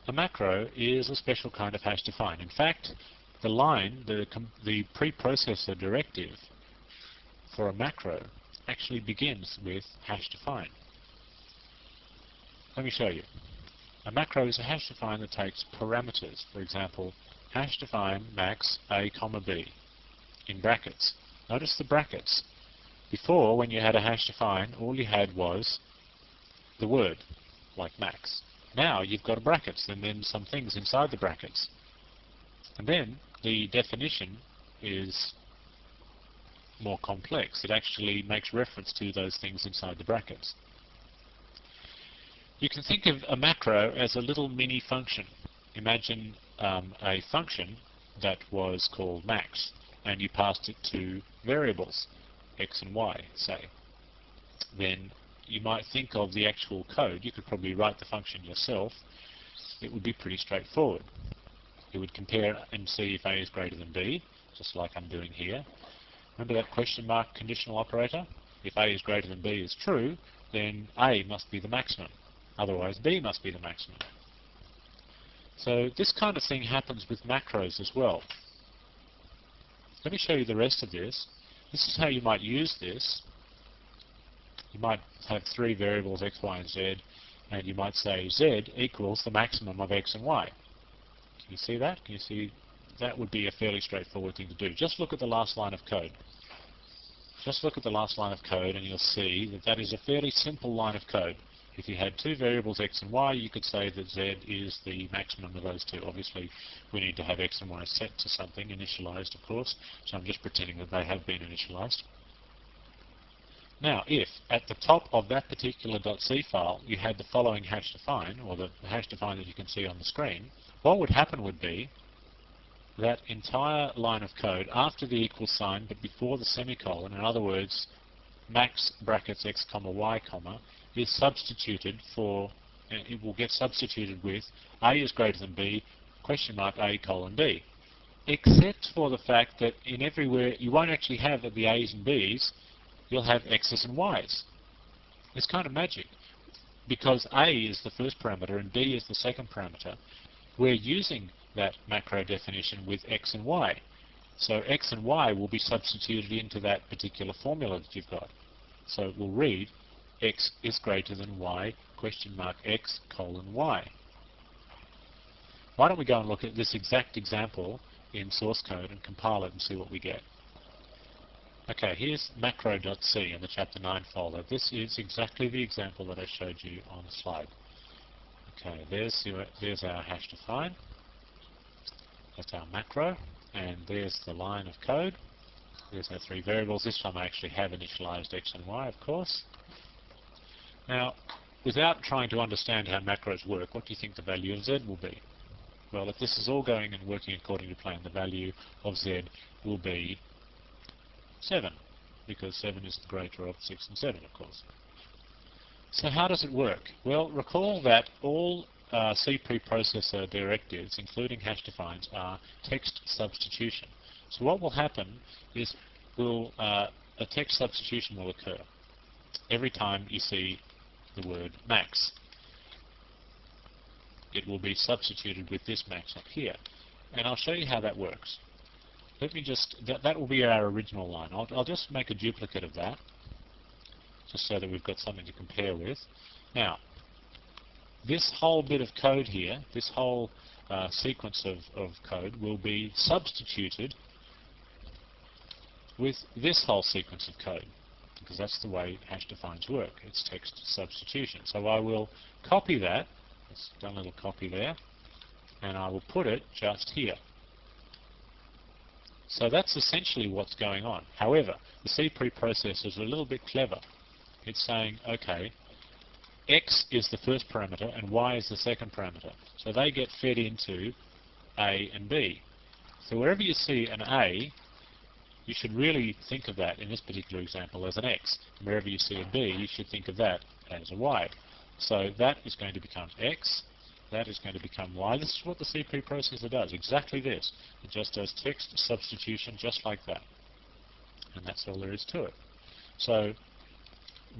a macro is a special kind of hash define. In fact, the line, the preprocessor directive for a macro actually begins with hash define. Let me show you. A macro is a hash define that takes parameters. For example, hash define max a comma b in brackets. Notice the brackets. Before, when you had a hash define, all you had was the word, like max. Now you've got brackets and then some things inside the brackets. And then the definition is more complex. It actually makes reference to those things inside the brackets. You can think of a macro as a little mini function. Imagine a function that was called max, and you passed it to variables, x and y, say. Then you might think of the actual code. You could probably write the function yourself. It would be pretty straightforward. You would compare and see if a is greater than b, just like I'm doing here. Remember that question mark conditional operator? If a is greater than b is true, then a must be the maximum. Otherwise, b must be the maximum. So this kind of thing happens with macros as well. Let me show you the rest of this. This is how you might use this. You might have three variables, x, y, and z, and you might say z equals the maximum of x and y. Can you see that? Can you see that would be a fairly straightforward thing to do. Just look at the last line of code. Just look at the last line of code and you'll see that that is a fairly simple line of code. If you had two variables, x and y, you could say that z is the maximum of those two. Obviously, we need to have x and y set to something, initialized, of course, so I'm just pretending that they have been initialized. Now, if at the top of that particular .c file you had the following hash define, or the hash define that you can see on the screen, what would happen would be that entire line of code after the equal sign but before the semicolon, in other words, max brackets x comma y comma, is substituted for, it will get substituted with a is greater than b, question mark a colon b. Except for the fact that in everywhere you won't actually have the a's and b's, you'll have x's and y's. It's kind of magic. Because a is the first parameter and b is the second parameter, we're using that macro definition with x and y. So x and y will be substituted into that particular formula that you've got. So it will read x is greater than y, question mark x colon y. Why don't we go and look at this exact example in source code and compile it and see what we get. Okay, here's macro.c in the chapter 9 folder. This is exactly the example that I showed you on the slide. Okay, there's our hash define. That's our macro, and there's the line of code. There's our three variables. This time I actually have initialized x and y, of course. Now, without trying to understand how macros work, what do you think the value of z will be? Well, if this is all going and working according to plan, the value of z will be 7, because 7 is the greater of 6 and 7, of course. So how does it work? Well, recall that all C preprocessor directives, including hash defines, are text substitution. So what will happen is a text substitution will occur every time you see the word max. It will be substituted with this max up here. And I'll show you how that works. Let me just, that will be our original line. I'll just make a duplicate of that, just so that we've got something to compare with. Now, this whole bit of code here, this whole sequence of code will be substituted with this whole sequence of code, because that's the way hash defines work. It's text substitution. So I will copy that, let's do a little copy there, and I will put it just here. So that's essentially what's going on. However, the C preprocessor is a little bit clever. It's saying, okay, x is the first parameter and y is the second parameter. So they get fed into A and B. So wherever you see an A, you should really think of that in this particular example as an x. And wherever you see a B, you should think of that as a y. So that is going to become x. That is going to become y. This is what the C preprocessor does, exactly this. It just does text substitution just like that. And that's all there is to it. So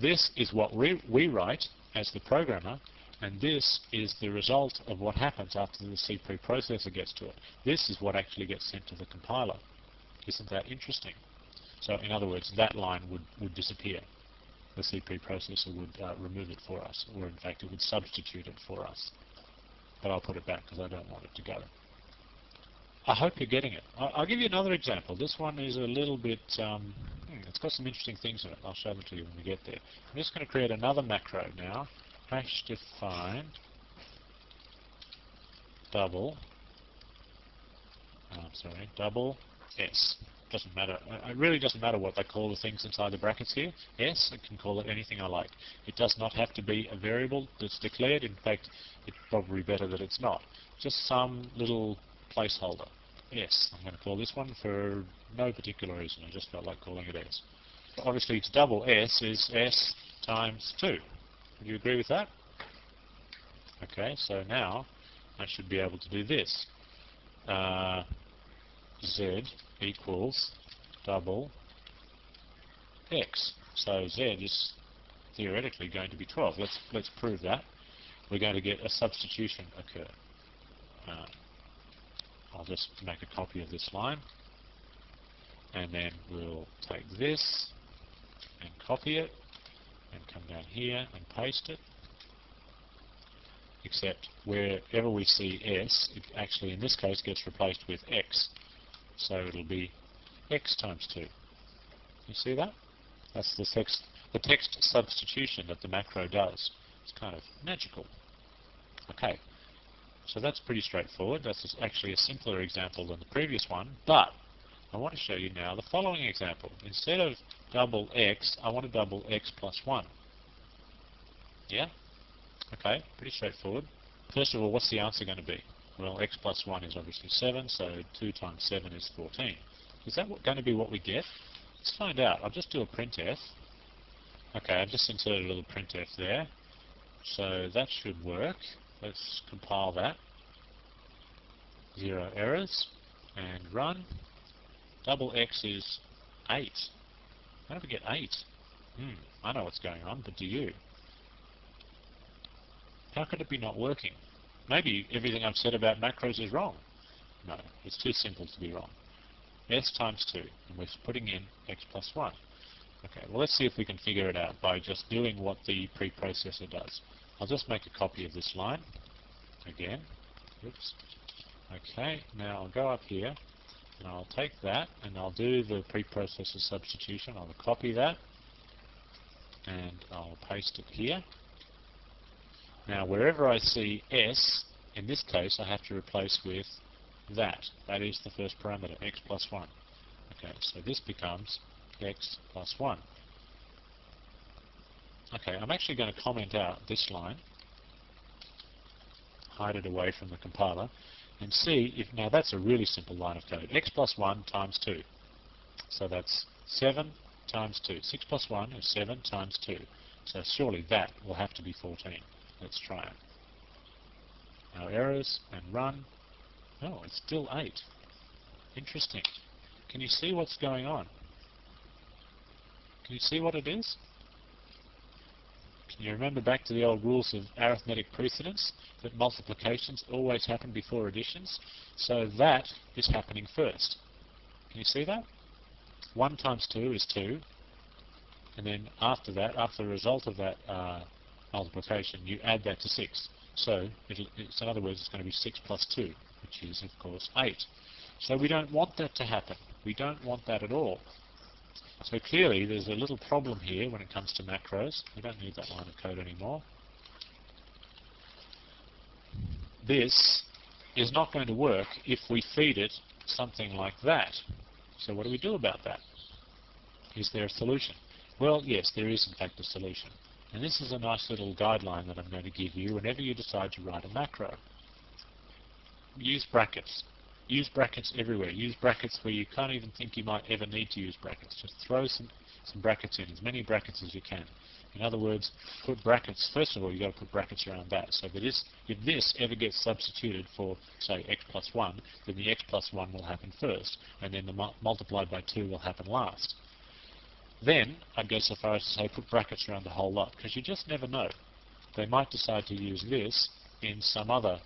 this is what we write as the programmer, And this is the result of what happens after the C preprocessor gets to it. This is what actually gets sent to the compiler. Isn't that interesting? So in other words, that line would disappear. The C preprocessor would remove it for us, or in fact it would substitute it for us. But I'll put it back because I don't want it to go. I hope you're getting it. I'll give you another example. This one is a little bit, it's got some interesting things in it. I'll show them to you when we get there. I'm just going to create another macro now. Hash define double S. Doesn't matter. It really doesn't matter what they call the things inside the brackets here. S, I can call it anything I like. It does not have to be a variable that's declared. In fact, it's probably better that it's not. Just some little placeholder. S. I'm going to call this one for no particular reason. I just felt like calling it S. Obviously, it's double S is S times 2. Would you agree with that? Okay, so now I should be able to do this. Z equals double X. So Z is theoretically going to be 12. Let's prove that. We're going to get a substitution occur. I'll just make a copy of this line, and then we'll take this and copy it and come down here and paste it, except wherever we see S, it actually in this case gets replaced with X, so it'll be X times 2. You see that? That's the text substitution that the macro does. It's kind of magical. Okay, so that's pretty straightforward. That's actually a simpler example than the previous one, but I want to show you now the following example. Instead of double X, I want to double X plus 1. Yeah? Okay, pretty straightforward. First of all, what's the answer going to be? Well, X plus 1 is obviously 7, so 2 times 7 is 14. Is that going to be what we get? Let's find out. I'll just do a printf. Okay, I've just inserted a little printf there. So that should work. Let's compile that. 0 errors. And run. Double X is 8. How do we get 8? I know what's going on, but do you? How could it be not working? Maybe everything I've said about macros is wrong. No, it's too simple to be wrong. S times 2, and we're putting in X plus 1. Okay, well let's see if we can figure it out by just doing what the preprocessor does. I'll just make a copy of this line again. Oops. Okay, now I'll go up here and I'll take that and I'll do the preprocessor substitution. I'll copy that and I'll paste it here. Now wherever I see S, in this case I have to replace with that. That is the first parameter, X plus 1. Okay, so this becomes X plus 1. Okay, I'm actually going to comment out this line, hide it away from the compiler, and see if, now that's a really simple line of code. X plus 1 times 2. So that's 7 times 2. 6 plus 1 is 7 times 2. So surely that will have to be 14. Let's try it. No errors, and run. Oh, it's still 8. Interesting. Can you see what's going on? Can you see what it is? Can you remember back to the old rules of arithmetic precedence, that multiplications always happen before additions? So that is happening first. Can you see that? 1 times 2 is 2, and then after that, after the result of that multiplication, you add that to 6. So, in other words, it's going to be 6 plus 2, which is, of course, 8. So we don't want that to happen. We don't want that at all. So clearly there's a little problem here when it comes to macros. We don't need that line of code anymore. This is not going to work if we feed it something like that. So what do we do about that? Is there a solution? Well, yes, there is in fact a solution. And this is a nice little guideline that I'm going to give you whenever you decide to write a macro. Use brackets. Use brackets everywhere. Use brackets where you can't even think you might ever need to use brackets. Just throw some brackets in, as many brackets as you can. In other words, put brackets, first of all, you've got to put brackets around that. So that if this ever gets substituted for, say, x plus 1, then the x plus 1 will happen first, and then the multiplied by 2 will happen last. Then, I'd go so far as to say put brackets around the whole lot, because you just never know. they might decide to use this in some other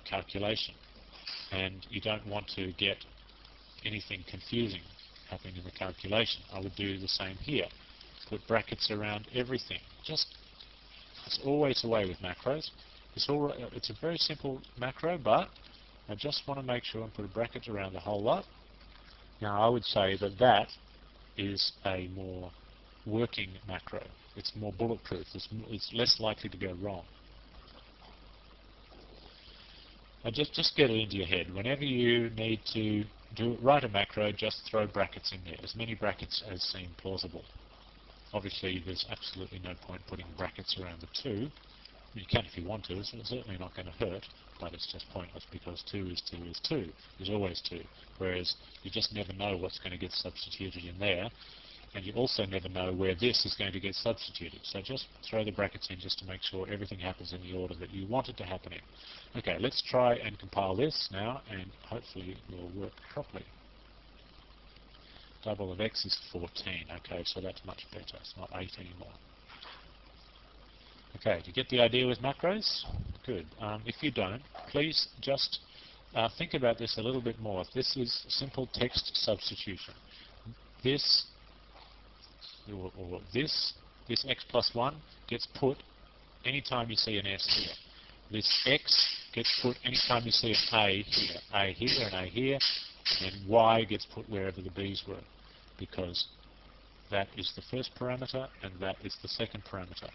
calculation, and you don't want to get anything confusing happening in the calculation. I would do the same here. Put brackets around everything. It's always the way with macros. It's a very simple macro, but I just want to make sure and put a bracket around the whole lot. Now I would say that that is a more working macro. It's more bulletproof. It's less likely to go wrong. Just get it into your head. Whenever you need to write a macro, just throw brackets in there. As many brackets as seem plausible. Obviously, there's absolutely no point putting brackets around the 2. You can if you want to. It's certainly not going to hurt, but it's just pointless because 2 is 2 is 2. There's always 2. Whereas you just never know what's going to get substituted in there. And you also never know where this is going to get substituted. So just throw the brackets in just to make sure everything happens in the order that you want it to happen in. Okay, let's try and compile this now, and hopefully it will work properly. Double of x is 14. Okay, so that's much better. It's not 8 anymore. Okay, do you get the idea with macros? Good. If you don't, please just think about this a little bit more. This is simple text substitution. This this x plus 1 gets put anytime you see an s here. This x gets put anytime you see an a here. A here and a here, and y gets put wherever the b's were, because that is the first parameter and that is the second parameter.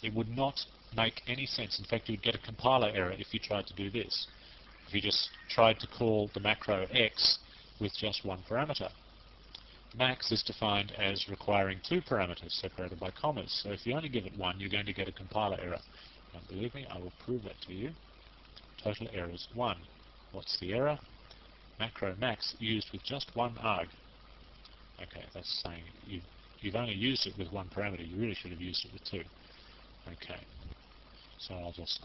It would not make any sense. In fact, you would get a compiler error if you tried to do this. If you just tried to call the macro x with just one parameter. Max is defined as requiring 2 parameters separated by commas. So if you only give it 1, you're going to get a compiler error. Don't believe me? I will prove that to you. Total error is 1. What's the error? Macro max used with just one arg. Okay, that's saying you've only used it with one parameter. You really should have used it with 2. Okay, so I'll just